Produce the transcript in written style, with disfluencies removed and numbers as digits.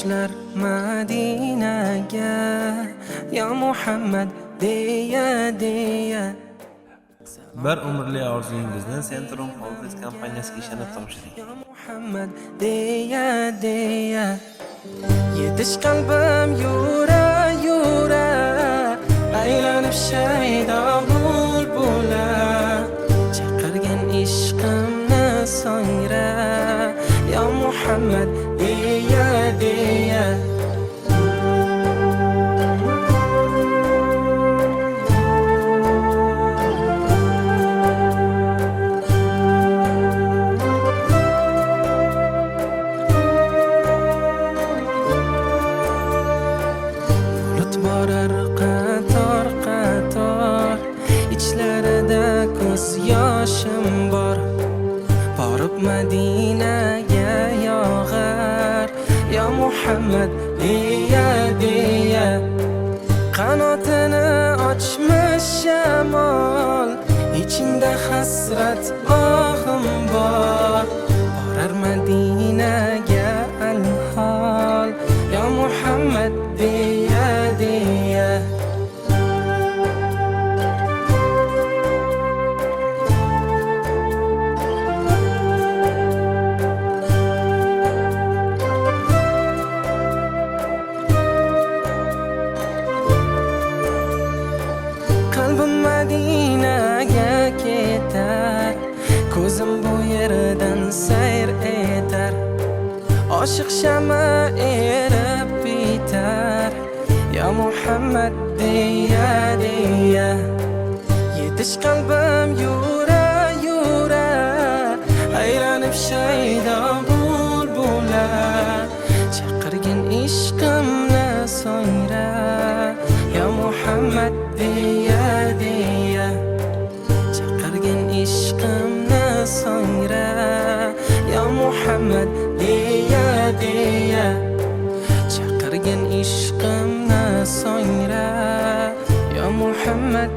Yoshlar Madinaga ya Muhammad deya Bir umrli orzungizni Centrum Holding kompaniyasiga ishonib topshiring. ya Muhammad deya yetish qalbim yura aylanib shaydo bulbula chaqirgan ishqimni so'ngra ya Muhammad deya borar qator ichlarida ko'z yoshim bor borib Madinaga yog'ar ya Muhammad deya qanotini ochmish shamol ichingda hasrat ohim bor borar Madinaga alhol ya Muhammad deya qalbim Madinaga ketar ko'zim bu yerdan sayr etar oshiq shama erib bitar ya Muhammad deya yetish qalbim yura aylanib shaydo bulbula chaqirgan ishqimni so'ngra ya Muhammad deya chaqirgan ishqimni so'ngra ya Muhammad deya chaqirgan ishqimni so'ngra ya Muhammad